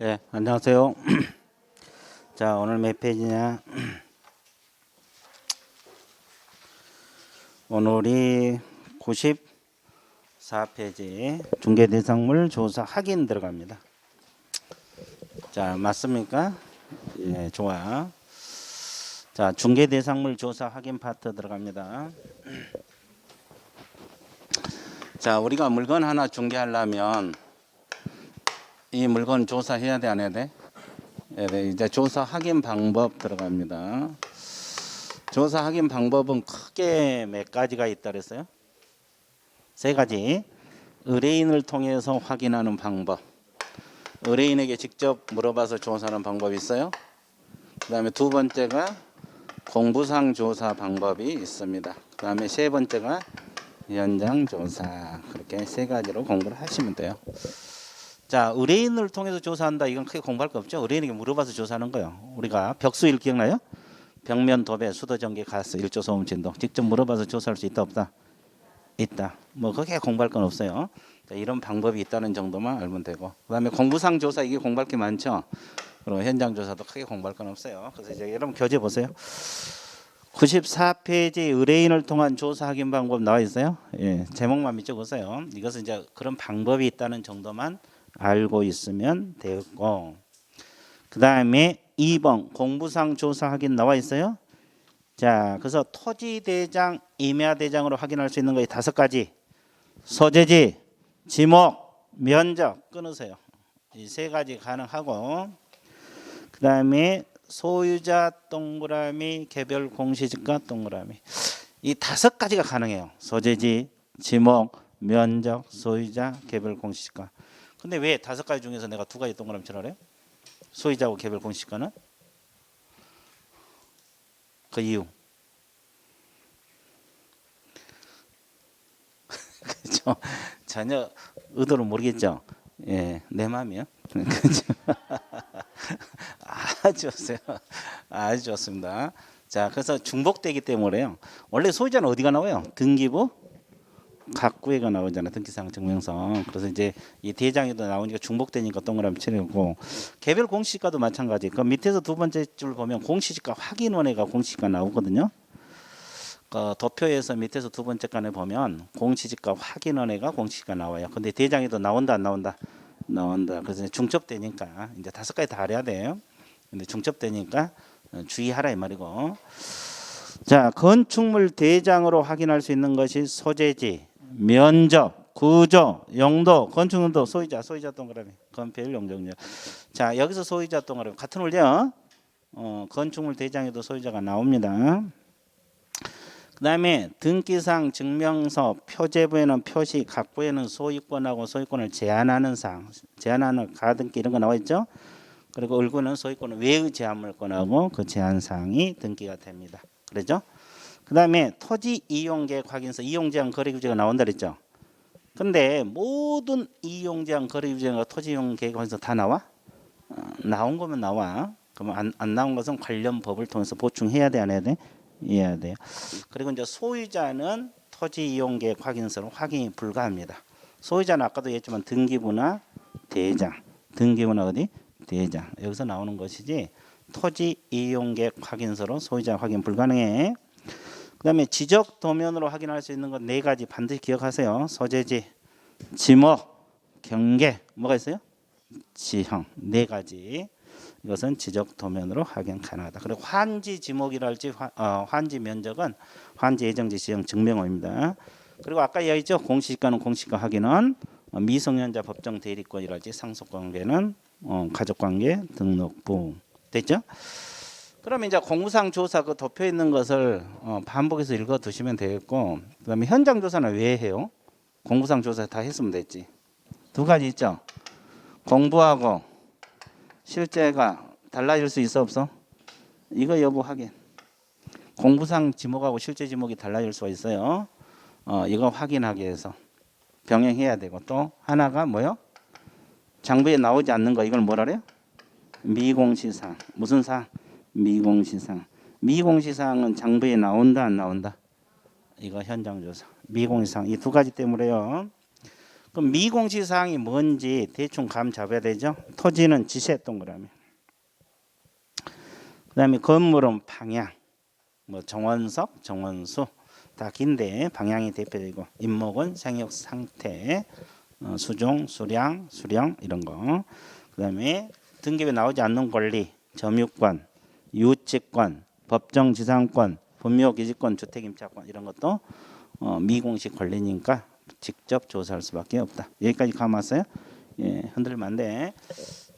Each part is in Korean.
네, 안녕하세요. 자, 오늘 몇 페이지냐? 오늘이 94페이지 중개대상물 조사 확인 들어갑니다. 자, 맞습니까? 예, 좋아. 자, 중개대상물 조사 확인 파트 들어갑니다. 자, 우리가 물건 하나 중개하려면 이 물건 조사해야 돼, 안 해야 돼? 네, 이제 조사 확인 방법 들어갑니다. 조사 확인 방법은 크게 몇 가지가 있다 그랬어요? 세 가지. 의뢰인을 통해서 확인하는 방법. 의뢰인에게 직접 물어봐서 조사하는 방법이 있어요. 그 다음에 두 번째가 공부상 조사 방법이 있습니다. 그 다음에 세 번째가 현장 조사. 그렇게 세 가지로 공부를 하시면 돼요. 자, 의뢰인을 통해서 조사한다. 이건 크게 공부할 거 없죠. 의뢰인에게 물어봐서 조사하는 거예요. 우리가 벽수일 기억나요? 벽면 도배, 수도 전기, 가스, 일조 소음 진동. 직접 물어봐서 조사할 수 있다 없다? 있다. 뭐 그렇게 공부할 건 없어요. 자, 이런 방법이 있다는 정도만 알면 되고. 그다음에 공부상 조사 이게 공부할 게 많죠. 그리고 현장 조사도 크게 공부할 건 없어요. 그래서 이제 여러분 교재 보세요. 94페이지 의뢰인을 통한 조사 확인 방법 나와 있어요. 예, 제목만 밑줄 보세요. 이것은 이제 그런 방법이 있다는 정도만 알고 있으면 되고, 그 다음에 2번 공부상 조사 확인 나와 있어요. 자, 그래서 토지대장, 임야대장으로 확인할 수 있는 거 5가지. 소재지, 지목, 면적 끊으세요. 이 3가지 가능하고, 그 다음에 소유자 동그라미, 개별 공시지가 동그라미. 이 5가지가 가능해요. 소재지, 지목, 면적, 소유자, 개별 공시지가. 근데 왜 5가지 중에서 내가 2가지 동그라미 칠하래요? 소유자하고 개별 공시지가는? 그 이유. 그렇죠. 전혀 의도를 모르겠죠. 예, 내 마음이요. 그렇죠. 아주 좋으세요. 아주 좋습니다. 자, 그래서 중복되기 때문에요. 원래 소유자는 어디가 나와요? 등기부 각구에가 나오잖아요. 등기사항 증명서. 그래서 이제 이 대장에도 나오니까 중복되니까 동그라미 치려고. 개별 공시지가도 마찬가지. 그 밑에서 두 번째 줄 보면 공시지가 확인원회가 공시지가 나오거든요. 그 도표에서 밑에서 두 번째 칸에 보면 공시지가 확인원회가 공시지가 나와요. 근데 대장에도 나온다 안 나온다? 나온다. 그래서 중첩되니까 이제 5가지 다 알아야 돼요. 근데 중첩되니까 주의하라 이 말이고. 자, 건축물 대장으로 확인할 수 있는 것이 소재지, 면적, 구조, 용도, 건축용도, 소유자 동그라미, 건폐율, 용적률. 자, 여기서 소유자 동그라미 같은 원리요. 건축물 대장에도 소유자가 나옵니다. 그 다음에 등기상 증명서 표제부에는 표시, 각부에는 소유권하고 소유권을 제한하는 사항, 제한하는 가등기 이런 거 나와 있죠. 그리고 을구는 소유권을 외의 제한물권하고 그 제한 사항이 등기가 됩니다. 그렇죠? 그 다음에 토지 이용계획 확인서, 이용제한 거래규제가 나온다 그랬죠. 근데 모든 이용제한 거래규제가 토지 이용계획 확인서 다 나와? 나온 거면 나와. 그러면 안 나온 것은 관련 법을 통해서 보충해야 돼, 안 해야 돼? 해야 돼요. 그리고 이제 소유자는 토지 이용계획 확인서로 확인이 불가합니다. 소유자는 아까도 얘기했지만 등기부나 대장, 등기부나 어디? 대장. 여기서 나오는 것이지 토지 이용계획 확인서로 소유자 확인 불가능해. 그 다음에 지적 도면으로 확인할 수 있는 건 4가지 반드시 기억하세요. 소재지, 지목, 경계, 뭐가 있어요? 지형. 4가지. 이것은 지적 도면으로 확인 가능하다. 그리고 환지 지목이랄지 환지 면적은 환지 예정지 지형 증명호입니다. 그리고 아까 얘기했죠. 공시지가는 공시지가 확인은 미성년자 법정 대리권이랄지 상속관계는 가족관계 등록부 됐죠? 그러면 이제 공무상 조사 그 도표에 있는 것을 반복해서 읽어 두시면 되겠고, 그다음에 현장 조사는 왜 해요? 공무상 조사 다 했으면 됐지. 2가지 있죠. 공부하고 실제가 달라질 수 있어 없어? 이거 여부 확인. 공부상 지목하고 실제 지목이 달라질 수가 있어요. 이거 확인하기 위해서 병행해야 되고, 또 하나가 뭐요? 장부에 나오지 않는 거, 이걸 뭐라 그래요? 미공시사항. 무슨 사항? 미공시사항. 미공시사항은 장부에 나온다 안 나온다? 이거 현장조사. 미공시사항. 이 2가지 때문에요. 그럼 미공시 사항이 뭔지 대충 감 잡아야 되죠. 토지는 지세 동그라미. 그다음에 건물은 방향. 뭐 정원석, 정원수 다 긴데 방향이 대표되고 임목은 생육 상태, 수종, 수량, 수령 이런 거. 그다음에 등기부에 나오지 않는 권리, 점유권, 유치권, 법정지상권, 분묘기지권, 주택임차권 이런 것도 미공식 권리니까 직접 조사할 수밖에 없다. 여기까지 감았어요? 예, 흔들면 안 돼.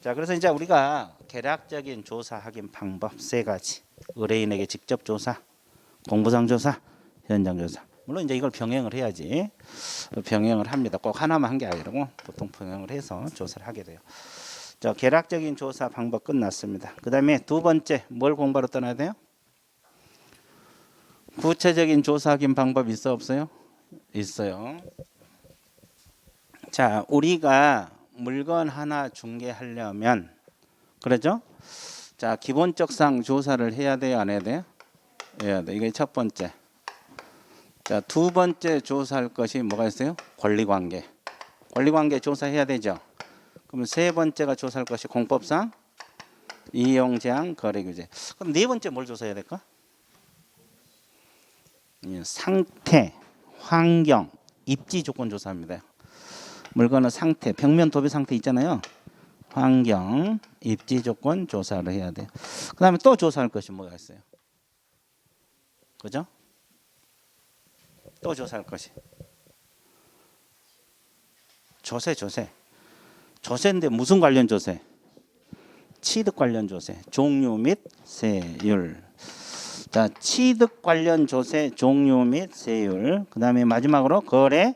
자, 그래서 이제 우리가 계략적인 조사 확인 방법 세 가지. 의뢰인에게 직접 조사, 공부상 조사, 현장 조사. 물론 이제 이걸 병행을 해야지. 병행을 합니다. 꼭 하나만 한 게 아니고 보통 병행을 해서 조사를 하게 돼요. 자, 계략적인 조사 방법 끝났습니다. 그다음에 두 번째 뭘 공부하러 떠나야 돼요? 구체적인 조사 확인 방법 있어 없어요? 있어요. 자, 우리가 물건 하나 중개하려면 그러죠? 자, 기본적 사항 조사를 해야 돼요, 안 해야 돼요? 해야 돼. 이게 첫 번째. 자, 두 번째 조사할 것이 뭐가 있어요? 권리관계. 권리관계 조사해야 되죠. 그럼 세 번째가 조사할 것이 공법상 이용제한 거래규제. 그럼 네 번째 뭘 조사해야 될까? 상태, 환경, 입지 조건 조사합니다. 물건의 상태, 벽면 도배 상태 있잖아요. 환경, 입지 조건 조사를 해야 돼요. 그 다음에 또 조사할 것이 뭐가 있어요? 그죠? 또 조사할 것이 조세. 조세인데 무슨 관련 조세? 취득 관련 조세, 종류 및 세율. 자, 취득 관련 조세, 종류 및 세율. 그 다음에 마지막으로 거래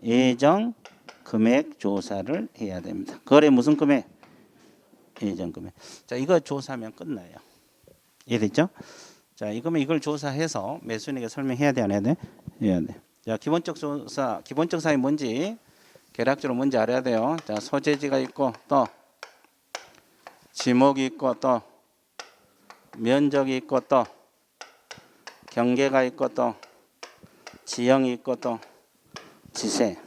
예정 금액 조사를 해야 됩니다. 거래 무슨 금액? 예정 금액. 자, 이거 조사하면 끝나요. 이해됐죠? 자, 이거면 이걸 조사해서 매수인에게 설명해야 돼, 안 해야 돼? 해야 돼. 자, 기본적 조사, 기본적 사항이 뭔지 계략적으로 뭔지 알아야 돼요. 자, 소재지가 있고 또 지목이 있고 또 면적이 있고 또 경계가 있고 또 지형이 있고 또 지세.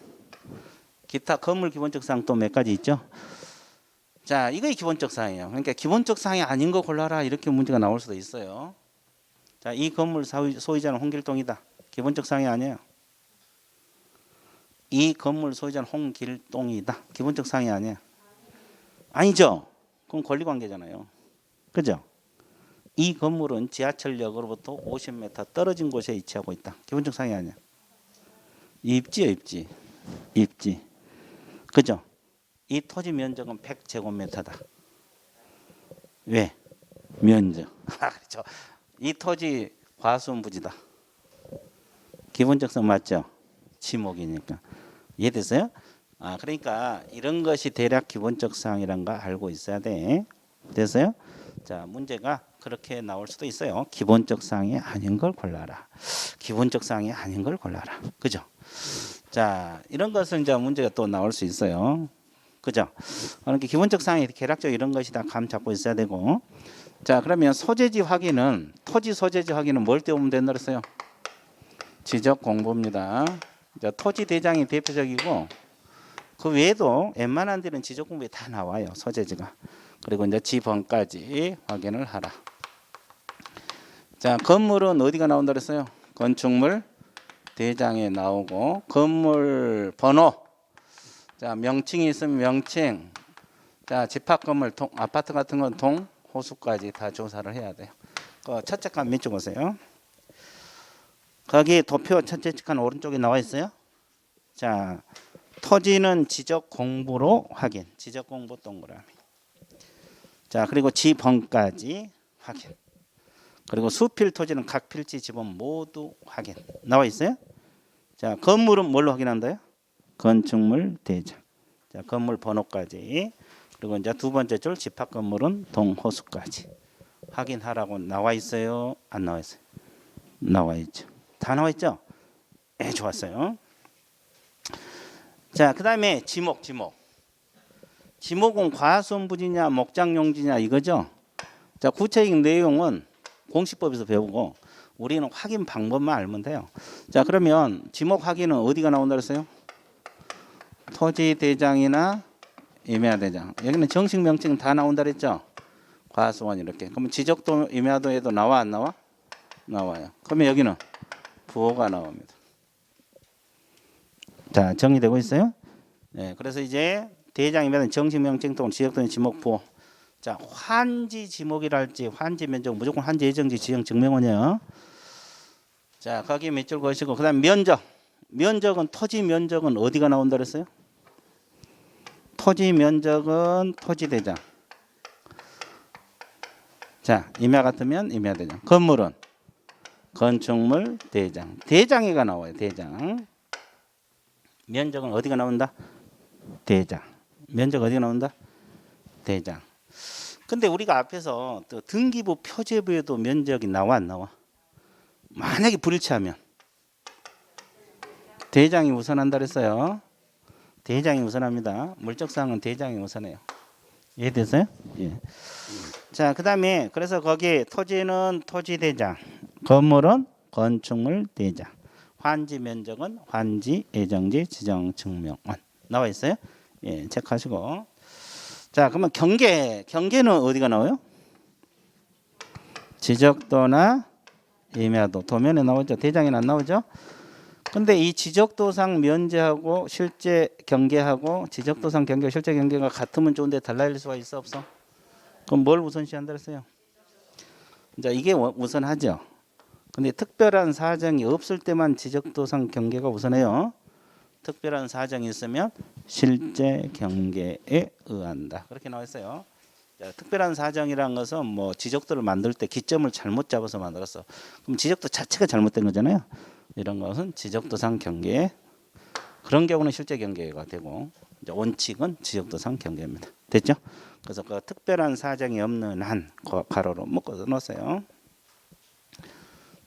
기타 건물 기본적 사항 또 몇 가지 있죠. 자, 이게 기본적 사항이에요. 그러니까 기본적 사항이 아닌 거 골라라 이렇게 문제가 나올 수도 있어요. 자, 이 건물 소유자는 홍길동이다. 기본적 사항이 아니에요. 이 건물 소유자는 홍길동이다. 기본적 사항이 아니에요. 아니죠. 그건 권리관계잖아요. 그죠? 이 건물은 지하철역으로부터 50m 떨어진 곳에 위치하고 있다. 기본적 사항이 아니야. 입지요, 입지. 입지. 그죠? 이 토지 면적은 100제곱미터다. 왜? 면적. 그렇죠. 이 토지 과수원부지다. 기본적 사항 맞죠? 지목이니까. 이해됐어요? 아, 그러니까 이런 것이 대략 기본적 사항이란 거 알고 있어야 돼. 됐어요? 자, 문제가 그렇게 나올 수도 있어요. 기본적 사항이 아닌 걸 골라라. 기본적 사항이 아닌 걸 골라라. 그죠? 자, 이런 것은 이제 문제가 또 나올 수 있어요. 그죠? 그러니까 기본적 사항이 계략적 이런 것이 다 감 잡고 있어야 되고. 자, 그러면 소재지 확인은 토지 소재지 확인은 뭘 떼우면 된다 그랬어요? 지적 공부입니다. 자, 토지 대장이 대표적이고 그 외에도 웬만한 데는 지적 공부에 다 나와요. 소재지가. 그리고 이제 지번까지 확인을 하라. 자, 건물은 어디가 나온다 그랬어요? 건축물 대장에 나오고 건물 번호. 자, 명칭이 있으면 명칭. 자, 집합 건물 아파트 같은 건 동 호수까지 다 조사를 해야 돼요. 그 첫째 칸 밑쪽 보세요. 거기 도표 첫째 칸 오른쪽에 나와 있어요. 자, 토지는 지적 공부로 확인. 지적 공부 동그라미. 자, 그리고 지번까지 확인. 그리고 수필 토지는 각 필지 지번 모두 확인. 나와 있어요. 자, 건물은 뭘로 확인한다요? 건축물 대장. 자, 건물 번호까지. 그리고 이제 두 번째 줄 집합 건물은 동호수까지 확인하라고 나와 있어요? 안 나와 있어요? 나와 있죠. 다 나와 있죠? 네, 좋았어요. 자, 그다음에 지목은 과수원부지냐 목장용지냐 이거죠. 자, 구체적인 내용은 공시법에서 배우고 우리는 확인 방법만 알면 돼요. 자, 그러면 지목 확인은 어디가 나온다 그랬어요? 토지대장이나 임야대장. 여기는 정식 명칭 다 나온다 그랬죠? 과수원 이렇게. 그러면 지적도 임야도에도 나와 안 나와? 나와요. 그러면 여기는 부호가 나옵니다. 자, 정리되고 있어요? 네, 그래서 이제 대장 임야는 정식 명칭 또는 지적도는 지목 부호. 자, 환지 지목이랄지 환지 면적 무조건 환지 예정지 지형 증명원이요. 자, 거기 몇 줄 거시고 그다음 면적. 면적은 토지 면적은 어디가 나온다 그랬어요? 토지 면적은 토지대장. 자, 임야 같으면 임야대장. 건물은 건축물 대장. 대장이가 나와요. 대장. 면적은 어디가 나온다? 대장. 면적 어디가 나온다? 대장. 근데 우리가 앞에서 또 등기부 표제부에도 면적이 나와 안 나와? 만약에 불일치하면 대장이 우선한다 그랬어요. 대장이 우선합니다. 물적사항은 대장이 우선해요. 이해됐어요? 예. 자, 그다음에 그래서 거기 토지는 토지대장, 건물은 건축물 대장, 환지 면적은 환지 예정지 지정 증명원 나와 있어요. 예, 체크하시고. 자, 그러면 경계는 어디가 나와요? 지적도나 임야도 도면에 나오죠. 대장에는 안 나오죠. 근데 이 지적도상 면제하고 실제 경계하고 지적도상 경계 실제 경계가 같으면 좋은데 달라질 수가 있어 없어? 그럼 뭘 우선시한다 그랬어요? 이제 이게 우선하죠. 근데 특별한 사정이 없을 때만 지적도상 경계가 우선해요. 특별한 사정이 있으면 실제 경계에 의한다. 그렇게 나와 있어요. 자, 특별한 사정이라는 것은 뭐 지적도를 만들 때 기점을 잘못 잡아서 만들었어. 그럼 지적도 자체가 잘못된 거잖아요. 이런 것은 지적도상 경계. 그런 경우는 실제 경계가 되고 이제 원칙은 지적도상 경계입니다. 됐죠? 그래서 그 특별한 사정이 없는 한 가로로 묶어 놓으세요.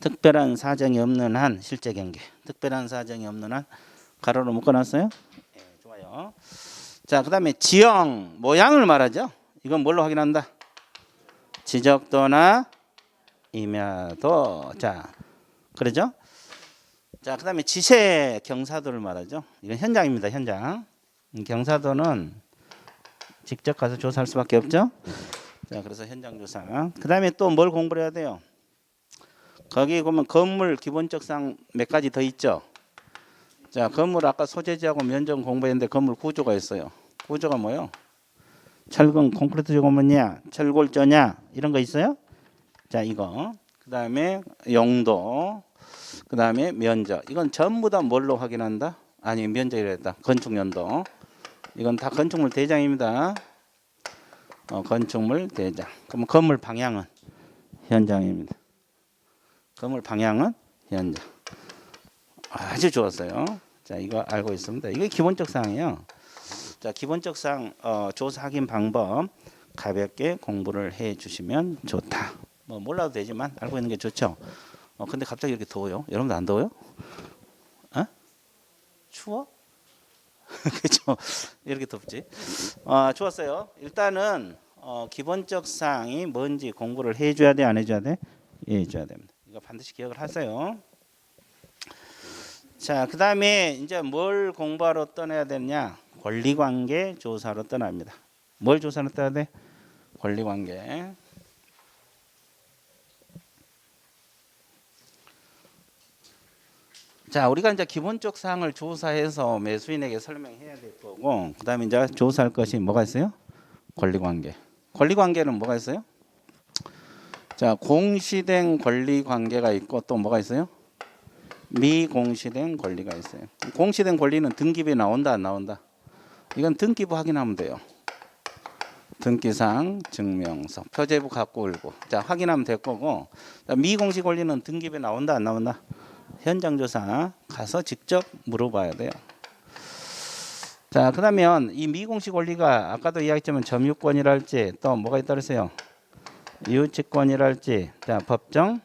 특별한 사정이 없는 한 실제 경계. 특별한 사정이 없는 한 가로로 묶어놨어요. 네, 좋아요. 자, 그다음에 지형 모양을 말하죠. 이건 뭘로 확인한다? 지적도나 임야도. 자, 그러죠? 자, 그다음에 지세 경사도를 말하죠. 이건 현장입니다. 현장. 경사도는 직접 가서 조사할 수밖에 없죠. 자, 그래서 현장 조사. 그다음에 또 뭘 공부를 해야 돼요? 거기 보면 건물 기본적상 몇 가지 더 있죠. 자, 건물 아까 소재지하고 면적 공부했는데 건물 구조가 있어요. 구조가 뭐요? 철근 콘크리트 조건이냐, 철골조냐 이런 거 있어요. 자, 이거. 그다음에 용도. 그다음에 면적. 이건 전부 다 뭘로 확인한다? 아니, 면적이랬다. 건축 연도. 이건 다 건축물 대장입니다. 건축물 대장. 그럼 건물 방향은 현장입니다. 건물 방향은 현장. 아주 좋았어요. 자, 이거 알고 있습니다. 이게 기본적 사항이에요. 자, 기본적 사항 조사 확인 방법 가볍게 공부를 해 주시면 좋다. 뭐 몰라도 되지만 알고 있는 게 좋죠. 근데 갑자기 이렇게 더워요. 여러분들 안 더워요? 추워? 그렇죠. 이렇게 덥지. 좋았어요. 일단은 기본적 사항이 뭔지 공부를 해줘야 돼, 안 해줘야 돼? 예, 해줘야 됩니다. 이거 반드시 기억을 하세요. 자, 그 다음에 이제 뭘 공부하러 떠나야 되느냐? 권리관계 조사로 떠납니다. 뭘 조사로 떠나야 돼? 권리관계. 자, 우리가 이제 기본적 사항을 조사해서 매수인에게 설명해야 될 거고, 그 다음에 이제 조사할 것이 뭐가 있어요? 권리관계. 권리관계는 뭐가 있어요? 자, 공시된 권리관계가 있고 또 뭐가 있어요? 미공시된 권리가 있어요. 공시된 권리는 등기부에 나온다 안 나온다? 이건 등기부 확인하면 돼요. 등기상 증명서 표제부 갖고 올고 자 확인하면 될 거고, 자, 미공시 권리는 등기부에 나온다 안 나온다? 현장 조사 가서 직접 물어봐야 돼요. 자, 그러면 이 미공시 권리가 아까도 이야기했지만 점유권이랄지 또 뭐가 있다 그랬어요? 유치권이랄지 자 법정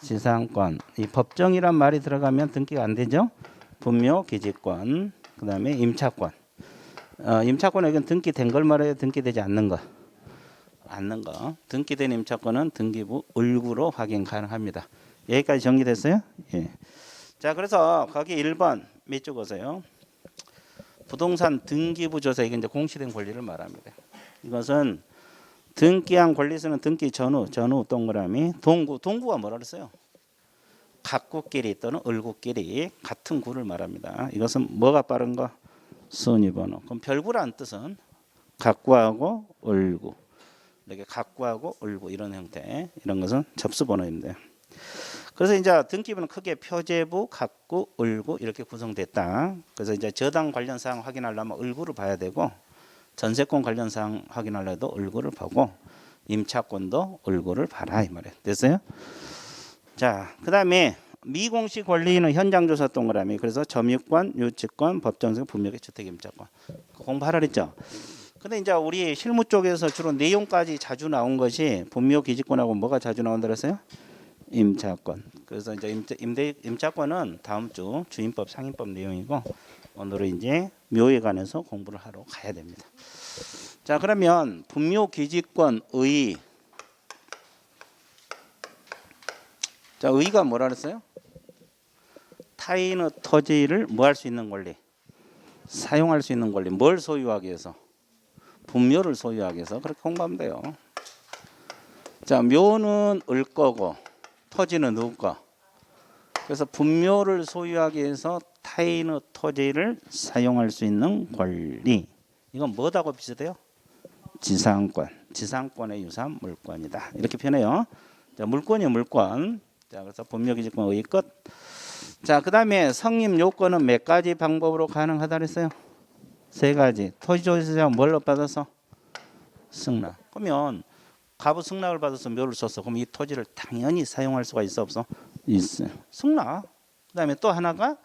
지상권. 이 법정이란 말이 들어가면 등기가 안 되죠. 분묘 기지권. 그다음에 임차권. 임차권은 여기는 등기된 걸 말해요. 등기되지 않는 거. 않는 거. 등기된 임차권은 등기부 을구로 확인 가능합니다. 여기까지 정리됐어요? 예. 자, 그래서 거기 1번 몇 줄 보세요. 부동산 등기부 조사 이게 이제 공시된 권리를 말합니다. 이것은 등기한 권리서는 등기 전후 동그라미 동구가 뭐라 그랬어요? 각구끼리 또는 을구끼리 같은 구를 말합니다. 이것은 뭐가 빠른가? 순위번호. 그럼 별구라는 뜻은 각구하고 을구 이렇게 각구하고 을구 이런 형태 이런 것은 접수번호입니다. 그래서 이제 등기부는 크게 표제부, 각구, 을구 이렇게 구성됐다. 그래서 이제 저당 관련 사항 확인하려면 을구를 봐야 되고 전세권 관련 사항 확인하려도 을구를 보고 임차권도 을구를 봐라 이 말이에요. 됐어요? 자, 그다음에 미공시 권리는 현장 조사 동그라미. 그래서 점유권, 유치권, 법정세, 분묘기, 주택 임차권 공부하라 그랬죠. 근데 이제 우리 실무 쪽에서 주로 내용까지 자주 나온 것이 분묘 기지권하고 뭐가 자주 나온다 그랬어요? 임차권. 그래서 이제 임차권은 다음 주 주임법 상임법 내용이고 오늘은 이제 묘에 관해서 공부를 하러 가야 됩니다. 자, 그러면 분묘 기지권 의. 자, 의가 뭐라 그랬어요? 타인의 토지를 뭐 할 수 있는 권리? 사용할 수 있는 권리. 뭘 소유하기 위해서? 분묘를 소유하기 위해서. 그렇게 공부하면 돼요. 자, 묘는 을 거고 토지는 누구 거? 그래서 분묘를 소유하기 위해서 타인의 토지를 사용할 수 있는 권리. 이건 뭐하고 비슷해요? 지상권. 지상권의 유산 물권이다. 이렇게 표현해요. 자, 물권이요, 물권. 자, 그래서 분묘기지권 의 끝. 자, 그다음에 성립 요건은 몇 가지 방법으로 가능하다 그랬어요? 세 가지. 토지조사장 뭘로 받아서? 승낙. 그러면 가부 승낙을 받아서 묘를 썼어. 그럼 이 토지를 당연히 사용할 수가 있어 없어? 있어요. 승낙. 그다음에 또 하나가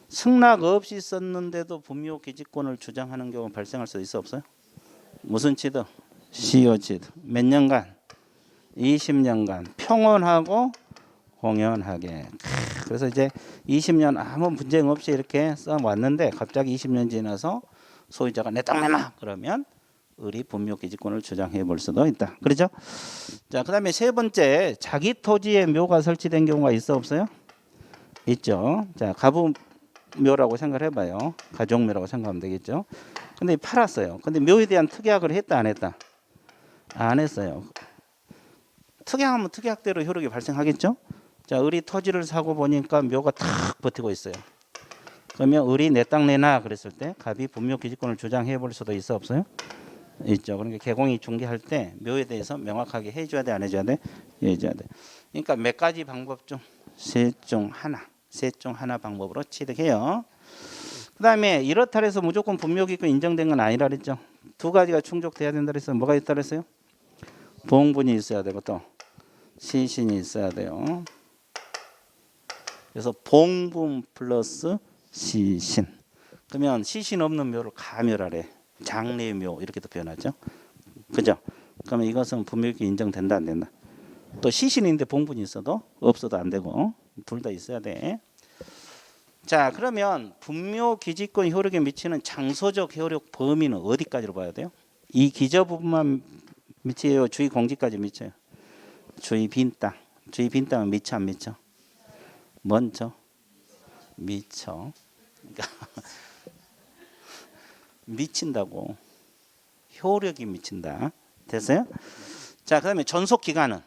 승낙 없이 썼는데도 분묘 기지권을 주장하는 경우 발생할 수 있어 없어요? 무슨 취득? 시효 취득. 몇 년간? 20년간 평온하고 공연하게. 그래서 이제 20년 아무 분쟁 없이 이렇게 써 왔는데 갑자기 20년 지나서 소유자가 내 땅 내놔 그러면 을이 분묘 기지권을 주장해 볼 수도 있다. 그렇죠? 자, 그다음에 세 번째, 자기 토지에 묘가 설치된 경우가 있어 없어요? 있죠. 자, 가부묘라고 생각을 해봐요. 가족묘라고 생각하면 되겠죠. 근데 팔았어요. 근데 묘에 대한 특약을 했다 안 했다? 안 했어요. 특약하면 특약대로 효력이 발생하겠죠. 자, 을이 토지를 사고 보니까 묘가 탁 버티고 있어요. 그러면 을이 내 땅 내놔 그랬을 때 갑이 분묘 기지권을 주장해 볼 수도 있어 없어요? 있죠. 그러니까 개공이 중개할 때 묘에 대해서 명확하게 해줘야 돼 안 해줘야 돼? 해줘야 돼. 그러니까 몇 가지 방법 중 셋 중 하나 방법으로 취득해요. 그다음에 이렇다 해서 무조건 분묘 기지권 인정된 건 아니라 그랬죠. 두 가지가 충족돼야 된다 그랬어요. 뭐가 있다 그랬어요? 봉분이 있어야 되고 또 시신이 있어야 돼요. 그래서 봉분 플러스 시신. 그러면 시신 없는 묘를 가묘라래. 장례묘 이렇게도 표현하죠. 그죠? 그러면 이것은 분묘기 인정된다 안 된다. 또 시신인데 봉분이 있어도 없어도 안 되고 둘 다 있어야 돼. 자, 그러면 분묘 기지권 효력에 미치는 장소적 효력 범위는 어디까지로 봐야 돼요? 이 기저 부분만 미쳐요? 주위 공지까지 미쳐요? 주위 빈 땅. 주위 빈 땅은 미쳐 안 미쳐? 먼저 미쳐. 그러니까 미친다고. 효력이 미친다. 됐어요? 자, 그다음에 존속 기간은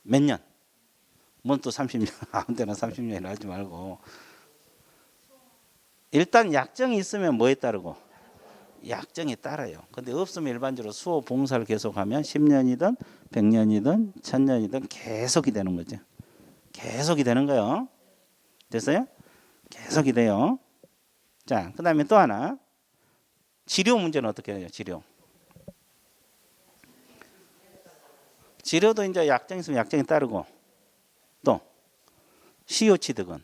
몇 년? 뭔 또 30년? 아무 데나 30년이라 하지 말고. 일단 약정이 있으면 뭐에 따르고? 약정에 따라요. 근데 없으면 일반적으로 수호 봉사를 계속하면 10년이든 100년이든 1000년이든 계속이 되는 거죠. 계속이 되는 거예요. 됐어요? 계속이 돼요. 자, 그다음에 또 하나. 지료 문제는 어떻게 해요? 지료도 이제 약정 있으면 약정에 따르고 또 시효 취득은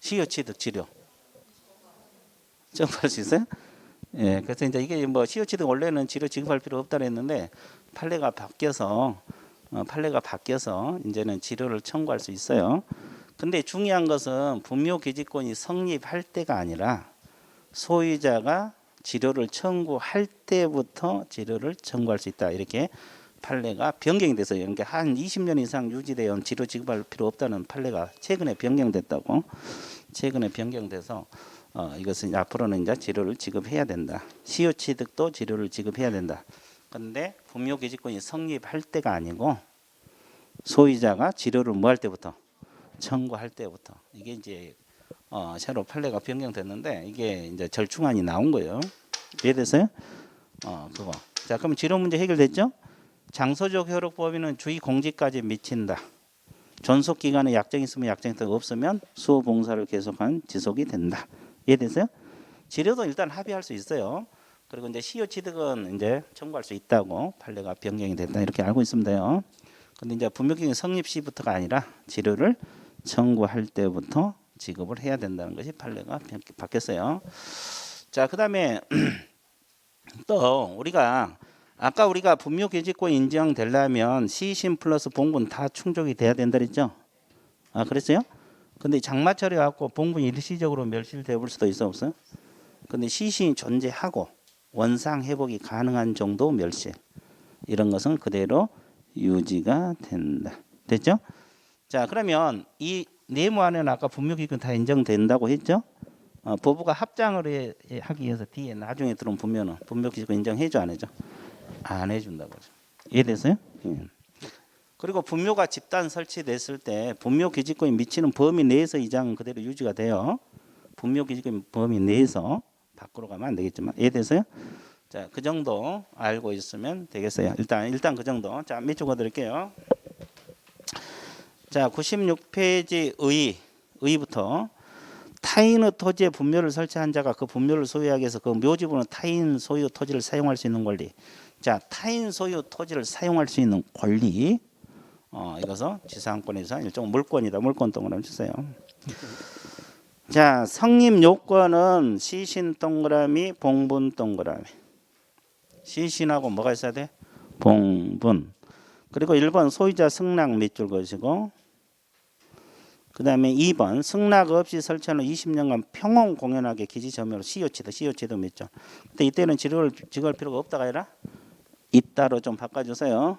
시효 취득 지료 정할 수 있어요? 예, 그래서 이제 이게 뭐 시효 취득 원래는 지료 지급할 필요 없다 그랬는데 판례가 바뀌어서 이제는 지료를 청구할 수 있어요. 근데 중요한 것은 분묘 기지권이 성립할 때가 아니라 소유자가 지료를 청구할 때부터 지료를 청구할 수 있다. 이렇게 판례가 변경이 됐어요. 그러니까 한 20년 이상 유지되어 지료 지급할 필요 없다는 판례가 최근에 변경됐다고. 최근에 변경돼서 이것은 앞으로는 이제 치료를 지급해야 된다. 시효 취득도 치료를 지급해야 된다. 그런데 분묘기지권이 성립할 때가 아니고 소유자가 치료를 뭐 할 때부터 청구할 때부터 이게 이제 새로 판례가 변경됐는데 이게 이제 절충안이 나온 거예요. 이해됐어요? 그거. 자, 그럼 치료 문제 해결됐죠? 장소적 효력 범위는 주의 공지까지 미친다. 존속 기간에 약정이 있으면 약정이 없으면 수호 봉사를 계속한 지속이 된다. 이해됐어요? 치료도 일단 합의할 수 있어요. 그리고 이제 시효 취득은 이제 청구할 수 있다고 판례가 변경이 됐다 이렇게 알고 있으면 돼요. 근데 이제 분묘기간 성립 시부터가 아니라 치료를 청구할 때부터 지급을 해야 된다는 것이 판례가 바뀌었어요. 자, 그다음에 또 우리가 아까 우리가 분묘기지권 인정되려면 시신 플러스 봉분 다 충족이 돼야 된다 그랬죠? 그랬어요? 근데 장마 처리 갖고 봉분이 일시적으로 멸실돼 볼 수도 있어 없어요? 근데 시신이 존재하고 원상 회복이 가능한 정도 멸실 이런 것은 그대로 유지가 된다. 됐죠? 자, 그러면 이 내무 안에는 아까 분묘기준 다 인정된다고 했죠? 법무가 합장을 하기 위해서 뒤에 나중에 들어온 분묘는 분묘기준 인정해줘 안 해줘? 안 해준다고 하죠. 이해됐어요? 예. 그리고 분묘가 집단 설치됐을 때 분묘기지권이 미치는 범위 내에서 이장은 그대로 유지가 돼요. 분묘기지권 범위 내에서 밖으로 가면 안 되겠지만 이해됐어요? 자, 그 정도 알고 있으면 되겠어요. 일단 그 정도. 자, 밑줄 그어드릴게요. 자, 96페이지 의부터 타인의 토지에 분묘를 설치한 자가 그 분묘를 소유하기 위해서 그 묘지부는 타인 소유 토지를 사용할 수 있는 권리. 자, 타인 소유 토지를 사용할 수 있는 권리. 이것은 지상권에서 일종 물권이다. 물권 동그라미 주세요. 자, 성립 요건은 시신 동그라미, 봉분 동그라미. 시신하고 뭐가 있어야 돼? 봉분. 그리고 1번 소유자 승낙 밑줄 그으시고 그 다음에 2번 승낙 없이 설치하는 20년간 평온 공연하게 기지 점유로 시효치도 밑줄. 근데 이때는 치료를 지급할 필요가 없다가 아니라 있다로 좀 바꿔주세요.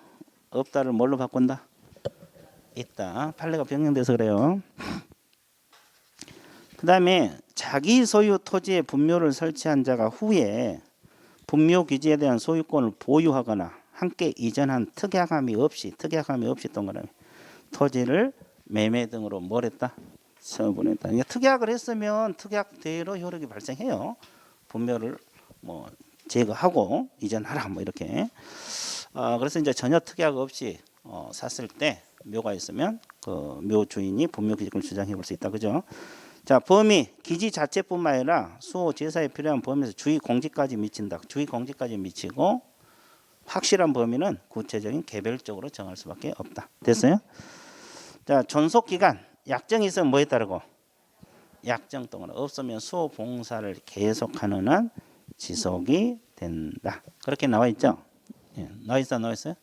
없다를 뭘로 바꾼다? 있다. 판례가 변경돼서 그래요. 그 다음에 자기 소유 토지에 분묘를 설치한 자가 후에 분묘 기지에 대한 소유권을 보유하거나 함께 이전한 특약함이 없이 동그라미 토지를 매매 등으로 뭘 했다? 처분했다. 그러니까 특약을 했으면 특약대로 효력이 발생해요. 분묘를 뭐 제거하고 이전하라 뭐 이렇게. 그래서 이제 전혀 특약 없이 샀을 때 묘가 있으면 그 묘 주인이 분묘 기지권을 주장해 볼 수 있다. 그죠? 자, 범위 기지 자체뿐만 아니라 수호 제사에 필요한 범위에서 주의 공지까지 미친다. 주의 공지까지 미치고 확실한 범위는 구체적인 개별적으로 정할 수밖에 없다. 됐어요? 자, 존속 기간 약정이 있으면 뭐에 따르고 약정 동안 없으면 수호 봉사를 계속하는 한 지속이 된다. 그렇게 나와 있죠? 예, 나와 있어요?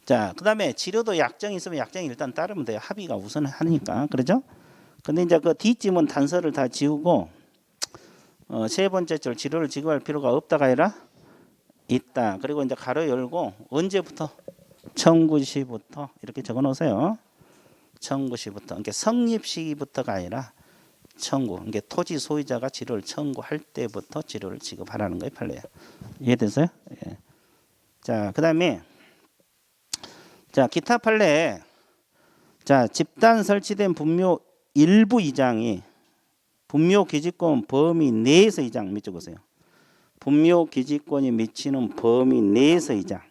자, 그다음에 치료도 약정이 있으면 약정이 일단 따르면 돼요. 합의가 우선하니까. 그렇죠? 근데 이제 그 뒷짐은 단서를 다 지우고 세 번째 줄 치료를 지급할 필요가 없다가 아니라 있다. 그리고 이제 가로 열고 언제부터? 청구시부터 이렇게 적어 놓으세요. 청구시부터. 그러니까 성립 시기부터가 아니라 청구. 그러니까 토지 소유자가 치료를 청구할 때부터 치료를 지급하라는 거예요, 판례야. 이해됐어요? 예. 자, 그다음에 자, 기타 판례. 자, 집단 설치된 분묘 일부 이장이 분묘 기지권 범위 내에서 이장 밑줄 보세요. 분묘 기지권이 미치는 범위 내에서 이장.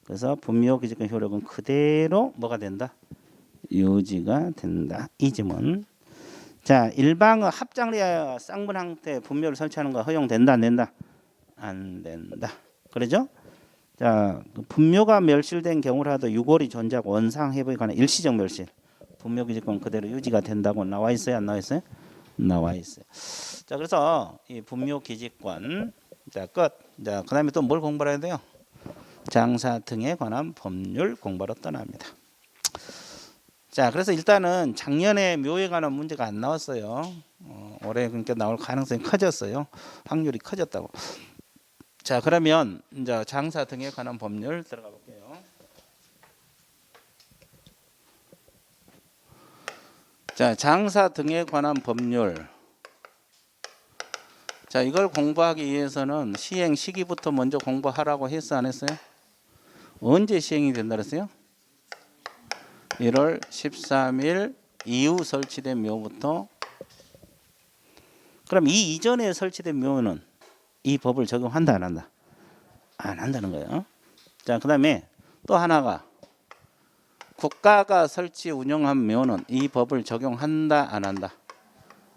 그래서 분묘 기지권 효력은 그대로 뭐가 된다? 유지가 된다. 이 점은 자, 일방의 합장을 위하여 쌍분 형태 분묘를 설치하는 거 허용된다 안 된다? 안 된다. 그러죠? 자, 분묘가 멸실된 경우라도 유골이 존재하고 원상 회복에 관한 일시적 멸실. 분묘 기지권 그대로 유지가 된다고 나와 있어요, 안 나와 있어요? 나와 있어요. 자, 그래서 이 분묘 기지권 자, 끝. 자, 그다음에 또 뭘 공부해야 돼요? 장사 등에 관한 법률 공부로 떠납니다. 자, 그래서 일단은 작년에 묘에 관한 문제가 안 나왔어요. 올해 그러니까 나올 가능성이 커졌어요. 확률이 커졌다고. 자, 그러면 이제 장사 등에 관한 법률 들어가 볼게요. 자, 장사 등에 관한 법률. 자, 이걸 공부하기 위해서는 시행 시기부터 먼저 공부하라고 했어, 안 했어요? 언제 시행이 된다 그랬어요? 1월 13일 이후 설치된 묘부터. 그럼 이 이전에 설치된 묘는 이 법을 적용한다, 안 한다? 안 한다는 거예요. 자, 그다음에 또 하나가 국가가 설치 운영한 묘는 이 법을 적용한다, 안 한다?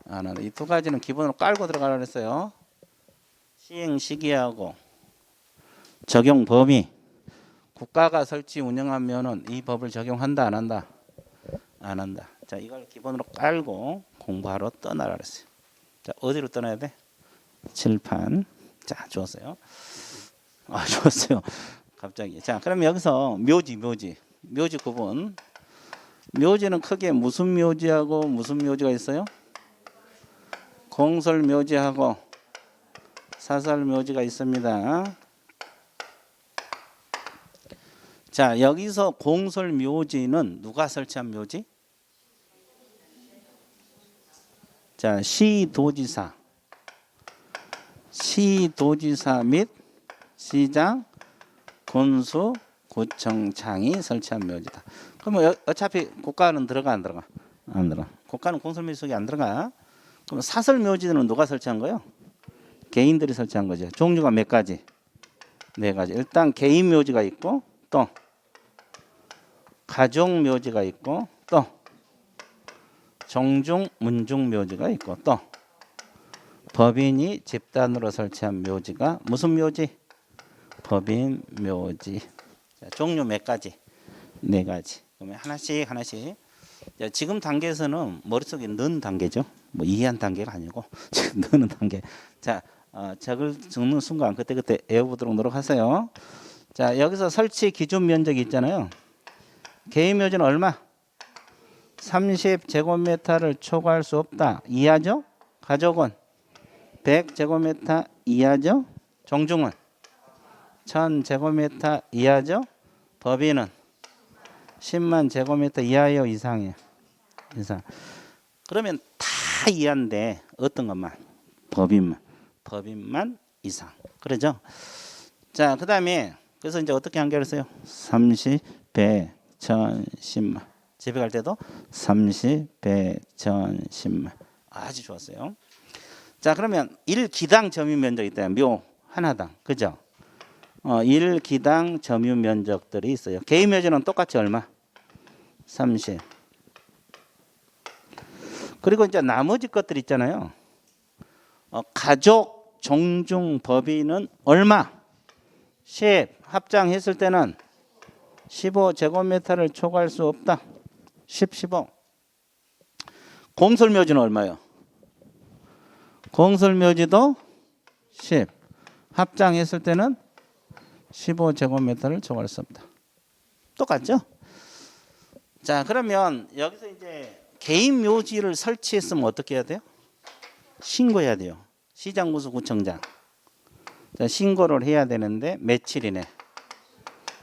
안 한다. 이 두 가지는 기본으로 깔고 들어가라 그랬어요. 시행 시기하고 적용 범위. 국가가 설치 운영한 묘는 이 법을 적용한다, 안 한다? 안 한다. 자, 이걸 기본으로 깔고 공부하러 떠나라 그랬어요. 자, 어디로 떠나야 돼? 칠판. 자, 좋았어요. 아, 좋았어요. 갑자기. 자, 그럼 여기서 묘지 구분. 묘지는 크게 무슨 묘지하고 무슨 묘지가 있어요? 공설 묘지하고 사설 묘지가 있습니다. 자, 여기서 공설 묘지는 누가 설치한 묘지? 자, 시도지사 및 시장, 군수, 구청장이 설치한 묘지다. 그러면 어차피 국가는 들어가, 안 들어가? 안 들어가. 국가는 공설묘지 속에 안 들어가. 그럼 사설묘지는 누가 설치한 거예요? 개인들이 설치한 거죠. 종류가 몇 가지? 네 가지. 일단 개인묘지가 있고, 또 가족묘지가 있고, 또 정중, 문중묘지가 있고, 또 법인이 집단으로 설치한 묘지가 무슨 묘지? 법인 묘지. 자, 종류 몇 가지? 네 가지. 그러면 하나씩. 자, 지금 단계에서는 머릿속에 넣은 단계죠. 뭐 이해한 단계가 아니고 지금 넣는 단계. 자, 적는 순간 그때 외워보도록 노력하세요. 자, 여기서 설치 기준 면적이 있잖아요. 개인 묘지는 얼마? 30제곱미터를 초과할 수 없다. 이하죠? 가족은 100제곱미터 이하죠? 종중은 1000제곱미터 이하죠? 법인은 10만 제곱미터 이하요, 이상이요? 이상. 그러면 다 이하인데 어떤 것만? 법인만 이상. 그러죠? 자, 그다음에 그래서 이제 어떻게 한계했어요? 30, 100, 1000, 10만. 집에 갈 때도 30, 100, 1000, 10만. 아주 좋았어요. 자, 그러면 1기당 점유 면적이 있다. 묘 하나당. 그죠? 1기당 점유 면적들이 있어요. 개인 묘지는 똑같이 얼마? 30. 그리고 이제 나머지 것들 있잖아요. 가족, 종중, 법인은 얼마? 10. 합장했을 때는 15제곱미터를 초과할 수 없다. 10, 15. 공설묘지는 얼마요? 공설묘지도 10. 합장했을 때는 15제곱미터를 초과할 수 없다. 똑같죠? 자, 그러면 여기서 이제 개인 묘지를 설치했으면 어떻게 해야 돼요? 신고해야 돼요. 시장, 군수, 구청장. 자, 신고를 해야 되는데 며칠 이내?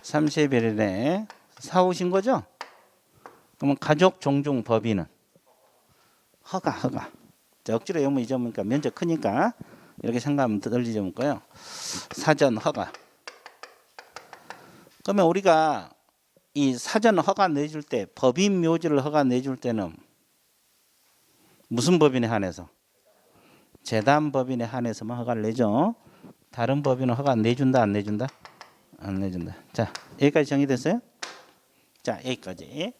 30일 이내 사후 신고죠? 그러면 가족, 종중, 법인은 허가. 자, 억지로 외우면 잊어먹으니까 면적 크니까 이렇게 생각하면 덜 잊어먹고요. 사전 허가. 그러면 우리가 이 사전 허가 내줄 때 법인 묘지를 허가 내줄 때는 무슨 법인에 한해서? 재단 법인에 한해서만 허가를 내죠. 다른 법인은 허가 내준다, 안 내준다? 안 내준다. 자, 여기까지 정리됐어요? 자, 여기까지.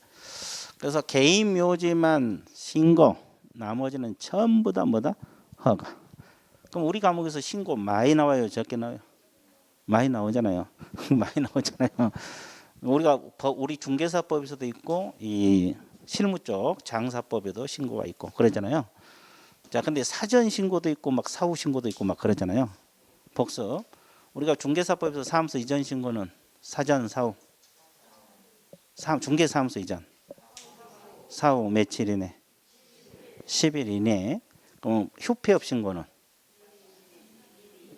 그래서 개인 묘지만 신고, 나머지는 전부 다 뭐다? 허가. 그럼 우리 과목에서 신고 많이 나와요, 적게 나와요? 많이 나오잖아요. 많이 나오잖아요. 우리 중개사법에서도 있고 이 실무 쪽 장사법에도 신고가 있고 그러잖아요. 자, 근데 사전 신고도 있고 막 사후 신고도 있고 막 그러잖아요. 복습. 우리가 중개사법에서 사무소 이전 신고는 사전, 사후. 중개사무소 이전. 사후 며칠 이내? 10일 이내. 그럼 휴폐업 신고는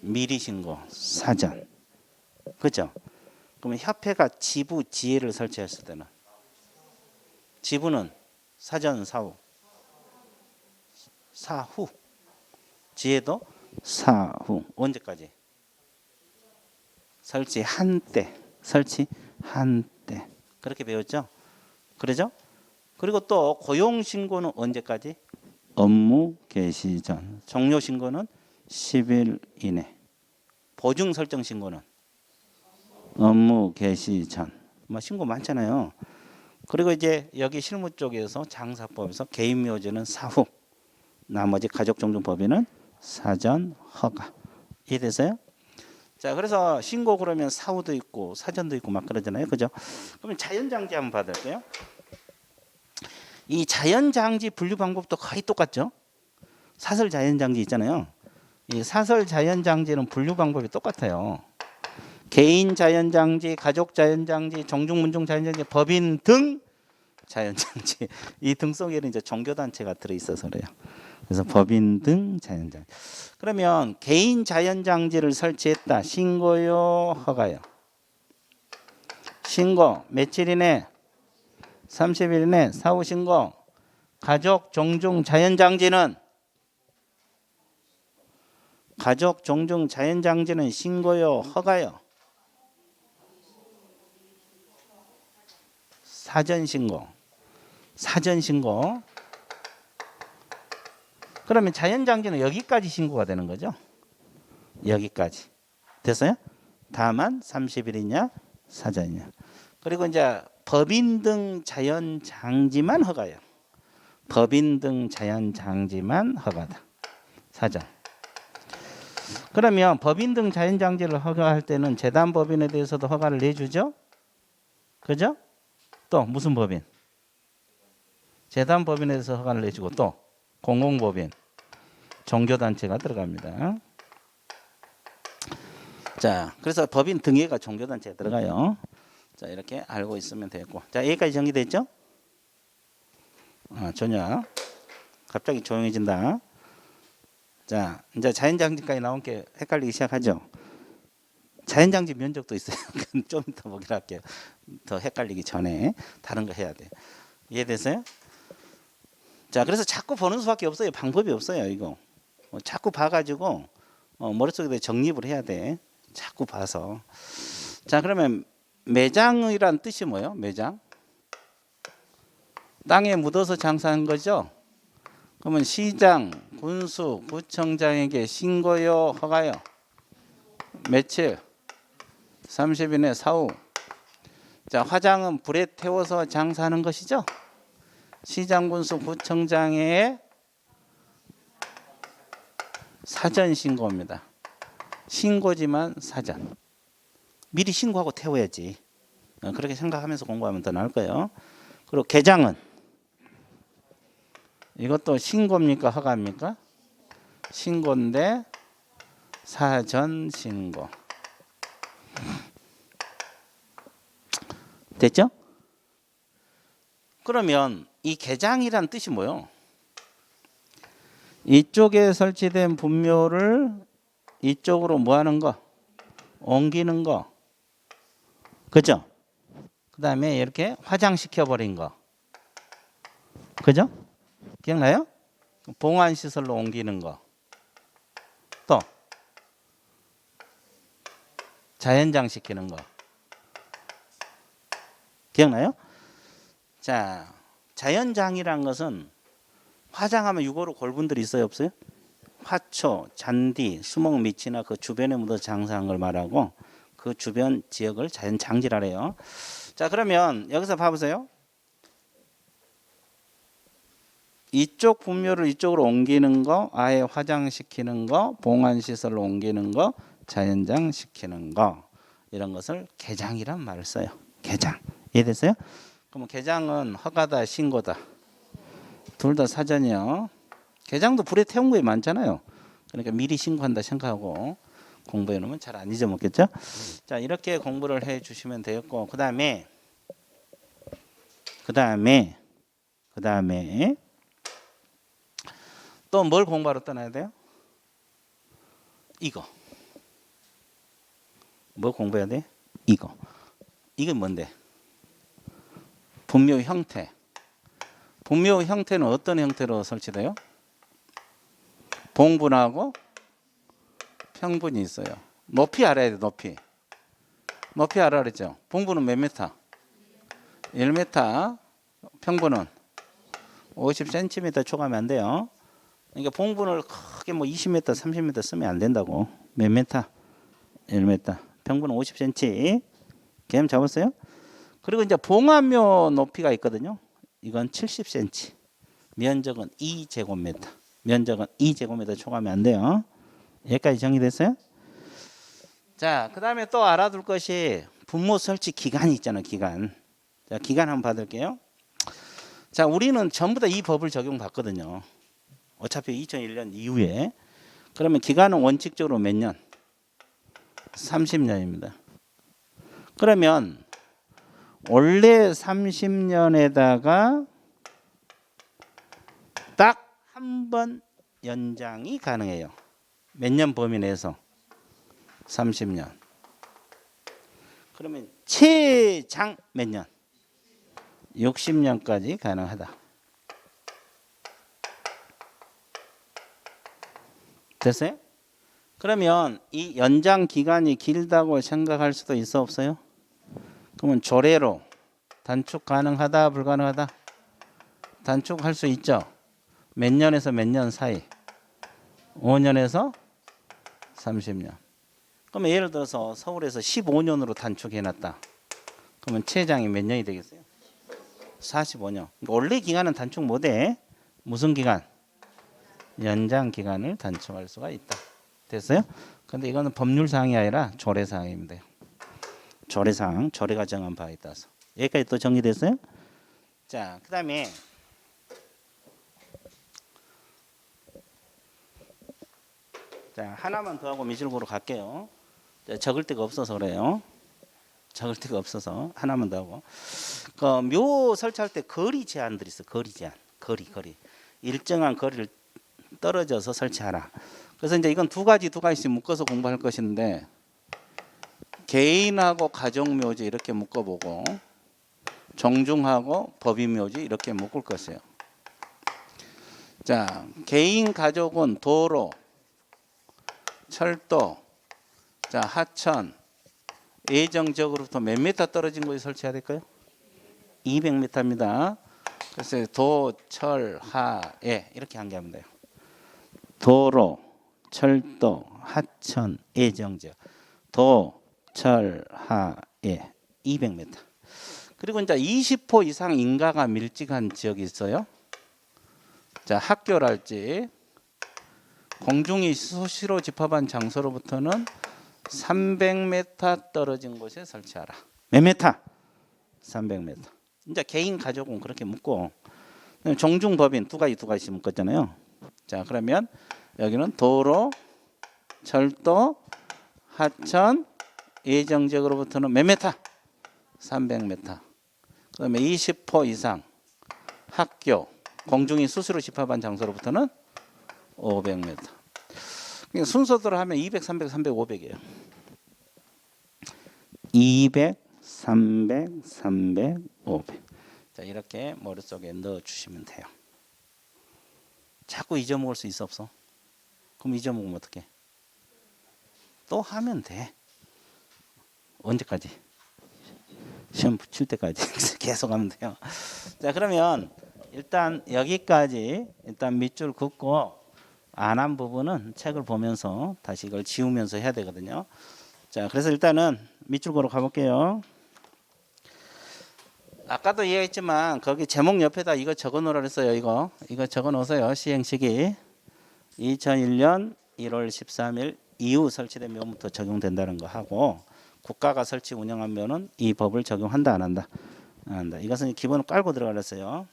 미리 신고, 사전. 그죠? 그러면 협회가 지부 지회를 설치했을 때는 지부는 사전, 사후. 사후. 지혜도 사후. 언제까지? 설치한 때. 설치한 때. 그렇게 배웠죠? 그러죠? 그리고 또 고용 신고는 언제까지? 업무 개시 전. 종료 신고는 10일 이내. 보증 설정 신고는 업무 개시 전. 뭐 신고 많잖아요. 그리고 이제 여기 실무 쪽에서 장사법에서 개인 묘지는 사후. 나머지 가족종중법에는 사전 허가. 이해되세요? 자, 그래서 신고 그러면 사후도 있고 사전도 있고 막 그러잖아요. 그죠? 그러면 자연장지 한번 받을게요. 이 자연장지 분류 방법도 거의 똑같죠. 사설 자연장지 있잖아요. 이 사설 자연장지는 분류 방법이 똑같아요. 개인 자연장지, 가족 자연장지, 종중문중 자연장지, 법인 등 자연장지. 이 등 속에는 이제 종교단체가 들어있어서 그래요. 그래서 법인 등 자연장지. 그러면 개인 자연장지를 설치했다. 신고요, 허가요? 신고 며칠 이내? 30일 이내 사후 신고. 가족 종중 자연장지는 가족 종중 자연장지는 신고요, 허가요? 사전 신고. 사전 신고. 그러면 자연장지는 여기까지 신고가 되는 거죠. 여기까지. 됐어요? 다만 30일이냐 사전이냐. 그리고 이제 법인 등 자연장지만 허가요. 법인 등 자연장지만 허가다. 사전. 그러면 법인 등 자연장지를 허가할 때는 재단법인에 대해서도 허가를 내주죠. 그죠? 또 무슨 법인? 재단법인에 대해서 허가를 내주고 또 공공법인, 종교단체가 들어갑니다. 자, 그래서 법인 등에가 종교단체가 들어가요. 자, 이렇게 알고 있으면 되겠고. 자, 여기까지 정리됐죠? 전혀. 갑자기 조용해진다. 자, 이제 자연장지까지 나온 게 헷갈리기 시작하죠. 자연장지 면적도 있어요. 좀 이따 보기로 할게요. 더 헷갈리기 전에 다른 거 해야 돼. 이해됐어요? 자, 그래서 자꾸 보는 수밖에 없어요. 방법이 없어요, 이거. 자꾸 봐가지고 머릿속에 정립을 해야 돼. 자꾸 봐서. 자, 그러면 매장이란 뜻이 뭐예요? 매장? 땅에 묻어서 장사한 거죠? 그러면 시장, 군수, 구청장에게 신고요, 허가요? 며칠? 30일 내 사후. 자, 화장은 불에 태워서 장사하는 것이죠? 시장, 군수, 구청장의 사전 신고입니다. 신고지만 사전. 미리 신고하고 태워야지. 그렇게 생각하면서 공부하면 더 나을 거예요. 그리고 개장은 이것도 신고입니까? 허가입니까? 신고인데 사전 신고. 됐죠? 그러면 이 개장이란 뜻이 뭐예요? 이쪽에 설치된 분묘를 이쪽으로 뭐 하는 거? 옮기는 거. 그죠? 그 다음에 이렇게 화장시켜 버린 거. 그죠? 기억나요? 봉안시설로 옮기는 거. 또 자연장시키는 거. 기억나요? 자, 자연장이란 것은 화장하면 유고로 골분들이 있어요, 없어요? 화초, 잔디, 수목 밑이나 그 주변에 묻어 장사한 걸 말하고 그 주변 지역을 자연장지라 해요. 자, 그러면 여기서 봐보세요. 이쪽 분묘를 이쪽으로 옮기는 거, 아예 화장시키는 거, 봉안시설로 옮기는 거, 자연장시키는 거, 이런 것을 개장이란 말을 써요. 개장. 이해됐어요? 그럼 개장은 허가다, 신고다. 둘 다 사전이요. 개장도 불에 태운 거에 많잖아요. 그러니까 미리 신고한다 생각하고 공부해 놓으면 잘 안 잊어먹겠죠? 자, 이렇게 공부를 해 주시면 되겠고, 그 다음에 또 뭘 공부하러 떠나야 돼요? 이거. 뭐 공부해야 돼? 이거. 이게 뭔데? 분묘 형태. 분묘 형태는 어떤 형태로 설치돼요? 봉분하고 평분이 있어요. 높이 알아야 돼. 높이 알아 그랬죠. 봉분은 몇 미터? 1m. 평분은 50cm 초과하면 안 돼요. 그러니까 봉분을 크게 뭐 20m, 30m 쓰면 안 된다고. 몇 미터? 1m. 평분은 50cm. 개념 잡았어요? 그리고 이제 봉합묘 높이가 있거든요. 이건 70cm. 면적은 2제곱미터. 면적은 2제곱미터 초과하면 안 돼요. 여기까지 정리됐어요? 자, 그 다음에 또 알아둘 것이 분모 설치 기간이 있잖아요. 기간. 자, 기간 한번 받을게요. 자, 우리는 전부 다 이 법을 적용받거든요. 어차피 2001년 이후에. 그러면 기간은 원칙적으로 몇 년? 30년입니다. 그러면 원래 30년에다가 딱 한 번 연장이 가능해요. 몇 년 범위 내에서? 30년. 그러면 최장 몇 년? 60년까지 가능하다. 됐어요? 그러면 이 연장 기간이 길다고 생각할 수도 있어 없어요? 그러면 조례로 단축 가능하다 불가능하다? 단축할 수 있죠. 몇 년에서 몇 년 사이? 5년에서 30년. 그러면 예를 들어서 서울에서 15년으로 단축해놨다. 그러면 최장이 몇 년이 되겠어요? 45년. 원래 기간은 단축 못해. 무슨 기간? 연장 기간을 단축할 수가 있다. 됐어요? 근데 이거는 법률사항이 아니라 조례사항입니다. 조례사항, 조례가 정한 바에 따라서. 여기까지 또 정리됐어요? 자, 그 다음에 자, 하나만 더 하고 미술고로 갈게요. 자, 적을 데가 없어서 그래요. 적을 데가 없어서 하나만 더 하고. 그 묘 설치할 때 거리 제한들이 있어. 거리 제한. 거리. 일정한 거리를 떨어져서 설치하라. 그래서 이제 이건 두 가지씩 묶어서 공부할 것인데 개인하고 가정묘지 이렇게 묶어보고 정중하고 법인묘지 이렇게 묶을 것이에요. 자, 개인 가족은 도로, 철도, 자 하천, 예정지역으로부터 몇 미터 떨어진 곳에 설치해야 될까요? 200m입니다. 그래서 도, 철, 하, 예 이렇게 한계하면 돼요. 도로, 철도, 하천, 예정지역, 도, 철, 하, 예 200m. 그리고 이제 20호 이상 인가가 밀집한 지역이 있어요. 자, 학교랄지 공중이 수시로 집합한 장소로부터는 300m 떨어진 곳에 설치하라. 몇 미터? 300m. 이제 개인 가족은 그렇게 묶고 종중법인 두 가지씩 묶었잖아요. 자, 그러면 여기는 도로, 철도, 하천, 예정지역으로부터는 몇 미터? 300m. 그다음에 20호 이상 학교, 공중이 수시로 집합한 장소로부터는 500m. 그러니까 순서대로 하면 200, 300, 300, 500이에요. 200, 300, 300, 500. 자, 이렇게 머릿속에 넣어 주시면 돼요. 자꾸 잊어먹을 수 있어 없어? 그럼 잊어먹으면 어떡해? 또 하면 돼. 언제까지? 시험 붙일 때까지 계속 하면 돼요. 자, 그러면 일단 여기까지 일단 밑줄 긋고 안 한 부분은 책을 보면서 다시 이걸 지우면서 해야 되거든요. 자, 그래서 일단은 밑줄 그어 가볼게요. 아까도 이야기했지만 거기 제목 옆에다 이거 적어 놓으라 그랬어요. 이거 적어 놓으세요. 시행시기 2001년 1월 13일 이후 설치된 묘부터 적용된다는 거 하고 국가가 설치 운영한 묘는 이 법을 적용한다 안 한다? 안 한다. 이것은 기본을 깔고 들어가랬어요.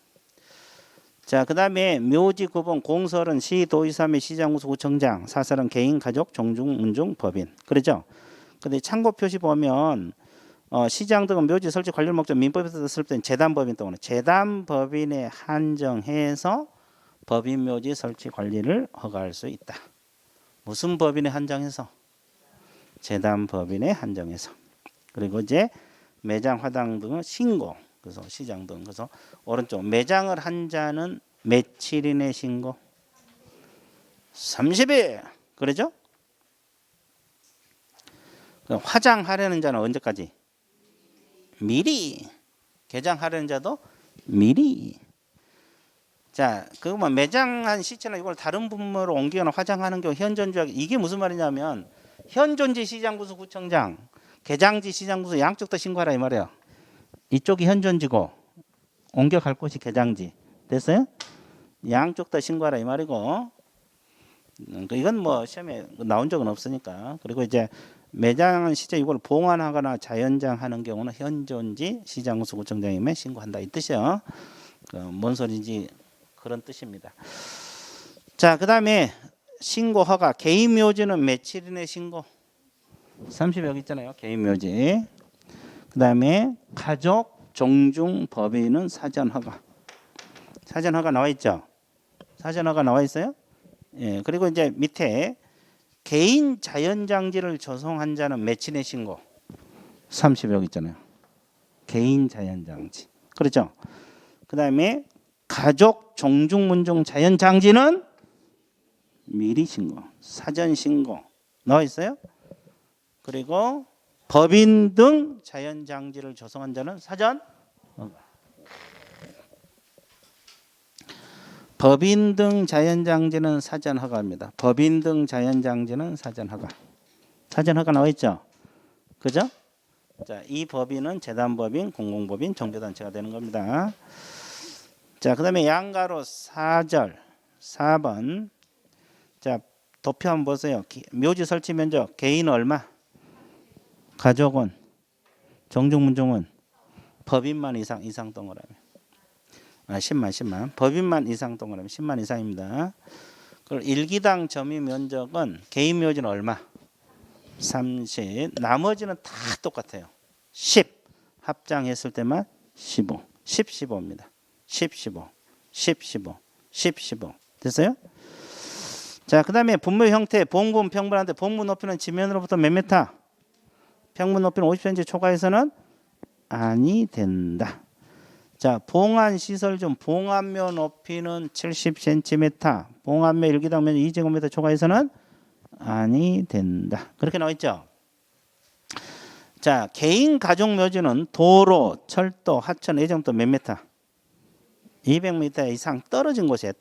자, 그 다음에 묘지 구분 공설은 시, 도의사 및 시장, 우수, 구청장, 사설은 개인, 가족, 종중, 문중, 법인. 그렇죠? 근데 참고 표시 보면 시장 등은 묘지 설치 관련 목적 민법에서 썼을 때는 재단법인 또는 재단법인에 한정해서 법인 묘지 설치 관리를 허가할 수 있다. 무슨 법인에 한정해서? 재단법인에 한정해서. 그리고 이제 매장, 화당 등은 신고. 그래서 시장 등. 그래서 오른쪽 매장을 한 자는 며칠 이내 신고? 30일. 그러죠? 화장하려는 자는 언제까지? 미리. 개장하려는 자도 미리. 자, 그거만 매장한 시체는 이걸 다른 분모로 옮기거나 화장하는 경우 현존지. 이게 무슨 말이냐면 현존지 시장구수 구청장, 개장지 시장구수 양쪽 다 신고하라 이 말이에요. 이쪽이 현존지고 옮겨갈 곳이 개장지. 됐어요? 양쪽 다 신고하라 이 말이고. 이건 뭐 시험에 나온 적은 없으니까. 그리고 이제 매장한 시체 이걸 봉안하거나 자연장하는 경우는 현존지 시장구수 구청장님에 신고한다 이 뜻이요. 뭔 소리인지 그런 뜻입니다. 자, 그다음에 신고 허가. 개인 묘지는 며칠이내 신고? 30여 있잖아요. 개인 묘지. 그다음에 가족, 종중, 법인은 사전 허가. 사전 허가 나와 있죠? 사전 허가 나와 있어요? 예. 그리고 이제 밑에 개인 자연장지를 조성한 자는 며칠에 신고? 30여 있잖아요. 개인 자연장지. 그렇죠? 그다음에 가족, 종중, 문중, 자연장지는 미리 신고, 사전 신고 나와 있어요. 그리고 법인 등 자연장지를 조성한 자는 사전 허가. 법인 등 자연장지는 사전 허가입니다. 법인 등 자연장지는 사전 허가. 사전 허가 나와 있죠. 그죠? 자, 이 법인은 재단법인, 공공법인, 종교단체가 되는 겁니다. 자, 그 다음에 양가로 4절 4번. 자, 도표 한번 보세요. 묘지 설치 면적 개인은 얼마? 가족은, 종중문중은 법인만 이상 동그라미. 10만. 법인만 이상 동그라미 10만 이상입니다. 그리고 일기당 점유 면적은 개인 묘지는 얼마? 30. 나머지는 다 똑같아요. 10. 합장했을 때만 15. 10, 15입니다. 10, 15. 10, 15. 10, 15. 됐어요? 자, 그 다음에 분묘 형태, 봉분 평분한데 봉분 높이는 지면으로부터 몇 미터? 평분 높이는 50cm 초과해서는 아니 된다. 자, 봉안 시설 중 봉안묘 높이는 70cm, 봉안묘 일기당 면적 2제곱미터 초과해서는 아니 된다. 그렇게 나와 있죠. 자, 개인 가족 묘지는 도로, 철도, 하천, 예정도 몇 미터? 200m 이상 떨어진 곳에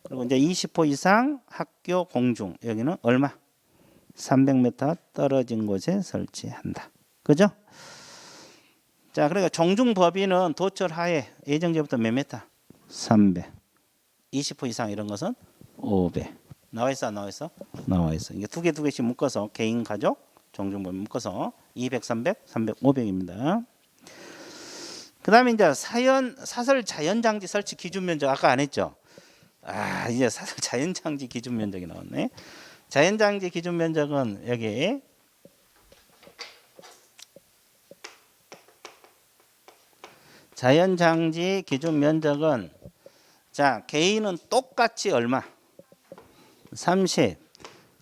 그리고 이제 20호 이상 학교 공중 여기는 얼마? 300m 떨어진 곳에 설치한다. 그죠? 자, 그러니까 종중법인은 도철 하에 예정지부터 몇 미터? 300. 20호 이상 이런 것은 500. 나와 있어, 안 나와 있어? 나와 있어. 이게 두 개씩 묶어서 개인 가족 종중법인 묶어서 200, 300, 300, 500입니다. 그다음에 이제 사설 자연장지 설치 기준 면적 아까 안 했죠? 아, 이제 사설 자연장지 기준 면적이 나왔네. 자연장지 기준 면적은 여기 자연장지 기준 면적은 자, 개인은 똑같이 얼마? 30.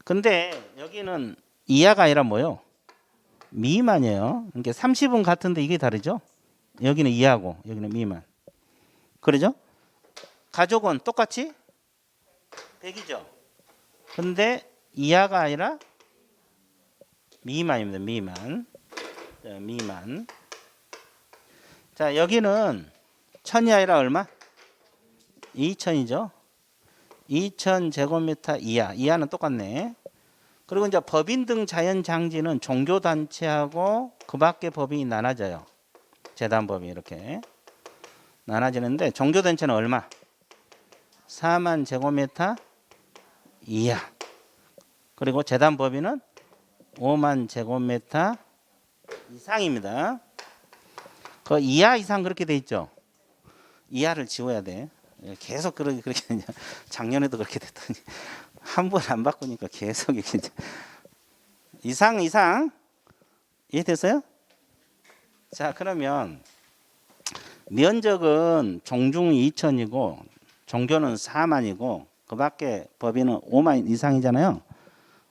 근데 여기는 이하가 아니라 뭐요? 미만이에요. 그러니까 30은 같은데 이게 다르죠? 여기는 이하고 여기는 미만. 그러죠? 가족은 똑같이 100이죠. 근데 이하가 아니라 미만입니다. 미만. 자, 미만. 자, 여기는 1000이 아니라 얼마? 2000이죠. 2000 제곱미터 이하. 이하는 똑같네. 그리고 이제 법인 등 자연장지는 종교단체하고 그 밖에 법인이 나눠져요. 재단법인 이렇게 나눠지는데 종교단체는 얼마? 4만 제곱미터 이하. 그리고 재단법인은 5만 제곱미터 이상입니다. 그 이하 이상 그렇게 돼 있죠. 이하를 지워야 돼. 계속 그렇게 작년에도 그렇게 됐더니 한 번 안 바꾸니까 계속 이렇게 이상 이해됐어요? 자, 그러면 면적은 종중이 2000이고 종교는 4만이고 그 밖에 법인은 5만 이상이잖아요.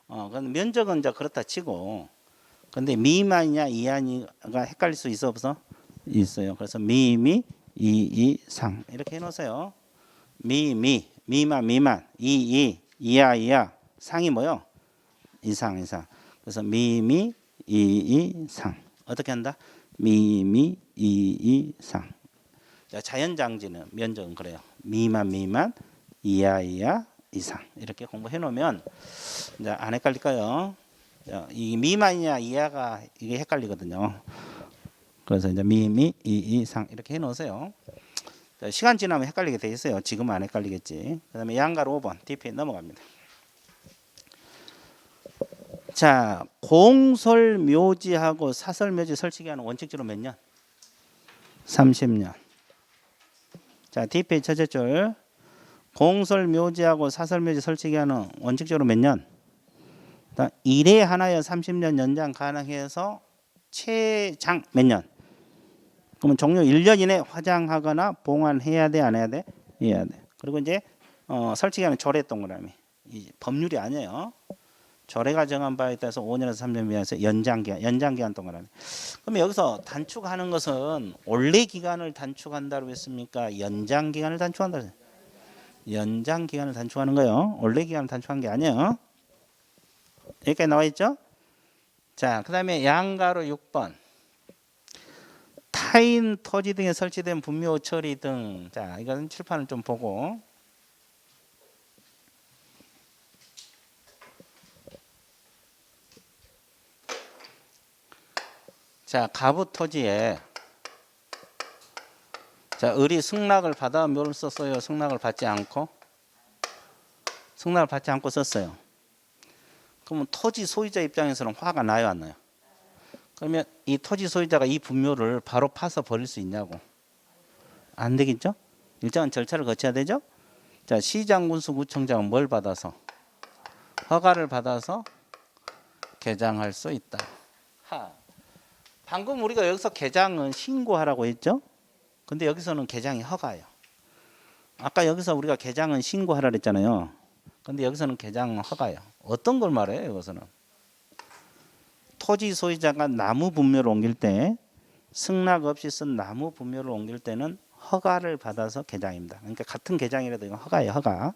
그럼 면적은 이제 그렇다 치고 근데 미만이냐 이하가 헷갈릴 수 있어 없어? 있어요. 그래서 미 이상 이렇게 해놓으세요. 미 미만 이하 상이 뭐요? 이상. 그래서 미미 이상. 어떻게 한다? 미미 이상. 자, 자연장지는 면적은 그래요. 미만 이하 이상. 이렇게 공부해 놓으면 이제 안 헷갈릴까요? 자, 이 미만이냐 이하가 이게 헷갈리거든요. 그래서 이제 미미 이상 이렇게 해 놓으세요. 자, 시간 지나면 헷갈리게 돼 있어요. 지금은 안 헷갈리겠지. 그다음에 양가로 5번 DP 넘어갑니다. 자, 공설묘지하고 사설묘지 설치기한은 원칙적으로 몇 년? 30년. 자, DP 첫째 줄. 공설묘지하고 사설묘지 설치기한은 원칙적으로 몇 년? 1회 하나여 30년 연장 가능해서 최장 몇 년? 그러면 종료 1년 이내 화장하거나 봉환해야 돼, 안 해야 돼? 해야 돼. 그리고 이제 설치기한은 조례 동그라미. 이 법률이 아니에요. 조례가 정한 바에 따라서 5년에서 3년 미만에서 연장기한 동그라미. 그럼 여기서 단축하는 것은 원래 기간을 단축한다고 했습니까? 연장 기간을 단축한다. 연장 기간을 단축하는 거예요. 원래 기간을 단축한 게 아니에요. 여기까지 나와 있죠? 자, 그다음에 양가로 6번. 타인 토지 등에 설치된 분묘 처리 등. 자, 이거는 칠판을 좀 보고. 자, 가부 토지에 자, 을이 승낙을 받아 묘를 썼어요. 승낙을 받지 않고 썼어요. 그러면 토지 소유자 입장에서는 화가 나요, 안 나요? 그러면 이 토지 소유자가 이 분묘를 바로 파서 버릴 수 있냐고? 안 되겠죠? 일정한 절차를 거쳐야 되죠? 자, 시장, 군수, 구청장은 뭘 받아서? 허가를 받아서 개장할 수 있다. 방금 우리가 여기서 개장은 신고하라고 했죠? 근데 여기서는 개장이 허가예요. 아까 여기서 우리가 개장은 신고하라 그랬잖아요. 근데 여기서는 개장은 허가예요. 어떤 걸 말해요, 여기서는? 토지 소유자가 나무 분묘를 옮길 때 승낙 없이 쓴 나무 분묘를 옮길 때는 허가를 받아서 개장입니다. 그러니까 같은 개장이라도 이건 허가예요, 허가.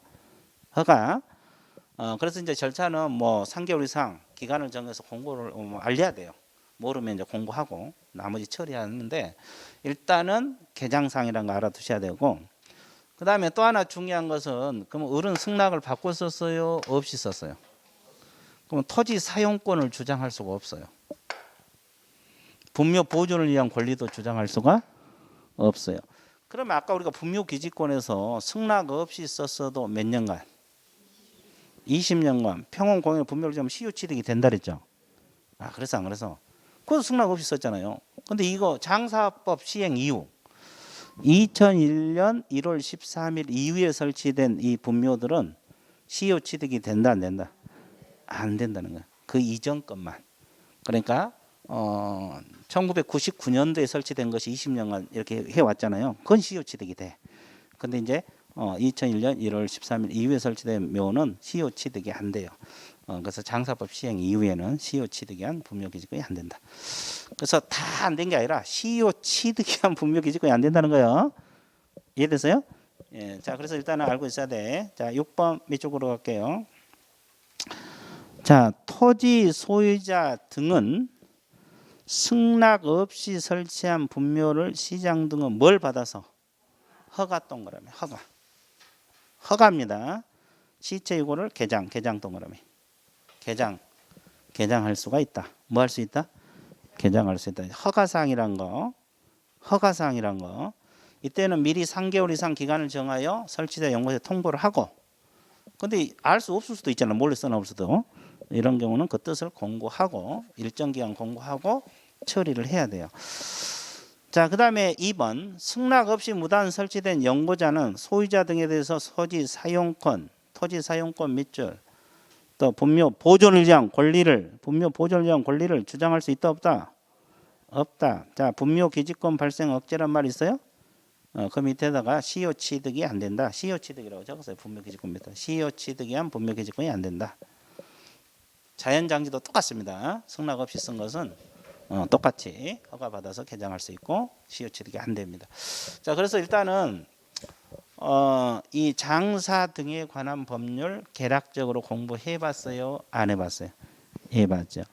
그래서 이제 절차는 뭐 3개월 이상 기간을 정해서 공고를 알려야 돼요. 모르면 이제 공고하고 나머지 처리하는데 일단은 개장상이라는 거 알아두셔야 되고, 그 다음에 또 하나 중요한 것은 그럼 을은 승낙을 받고 썼어요, 없이 썼어요? 그럼 토지 사용권을 주장할 수가 없어요. 분묘 보존을 위한 권리도 주장할 수가 없어요. 그러면 아까 우리가 분묘 기지권에서 승낙 없이 썼어도 몇 년간? 20년간 평원 공유 분묘를 좀 시효 취득이 된다 그랬죠. 그래서 안 그래서? 그래서 승낙 없이 썼잖아요. 근데 이거 장사법 시행 이후 2001년 1월 13일 이후에 설치된 이 분묘들은 시효 취득이 된다, 안 된다? 안 된다는 거야. 그 이전 것만. 그러니까 1999년도에 설치된 것이 20년간 이렇게 해왔잖아요. 그건 시효 취득이 돼. 근데 이제 2001년 1월 13일 이후에 설치된 묘는 시효 취득이 안 돼요. 그래서 장사법 시행 이후에는 시효 취득이 한 분묘 기지권이 안 된다. 그래서 다 안 된 게 아니라 시효 취득이 한 분묘 기지권이 안 된다는 거예요. 이해됐어요? 예, 자, 그래서 일단은 알고 있어야 돼. 자, 6번 밑쪽으로 갈게요. 자, 토지 소유자 등은 승낙 없이 설치한 분묘를 시장 등은 뭘 받아서? 허가 동그라미. 허가입니다. 시체 이거를 개장 동그라미. 개장할 수가 있다. 뭐 할 수 있다? 개장할 수 있다. 허가사항이란 거. 이때는 미리 3개월 이상 기간을 정하여 설치자 연구소에 통보를 하고, 근데 알 수 없을 수도 있잖아. 몰래 써놓을 수도. 이런 경우는 그 뜻을 공고하고 일정 기간 공고하고 처리를 해야 돼요. 자, 그 다음에 2번. 승낙 없이 무단 설치된 연고자는 소유자 등에 대해서 토지 사용권 밑줄 또 분묘 보존을 위한 권리를 주장할 수 있다, 없다? 자, 분묘 기지권 발생 억제란 말 있어요? 그 밑에다가 시효 취득이 안 된다. 시효 취득이라고 적었어요. 분묘 기지권 밑에. 시효 취득이 한 분묘 기지권이 안 된다. 자연장지도 똑같습니다. 승낙 없이 쓴 것은 똑같이 허가 받아서 개장할 수 있고 시효 취득이 안 됩니다. 자, 그래서 일단은 이 장사 등에 관한 법률 개략적으로 공부해 봤어요? 안 해봤어요? 해봤죠.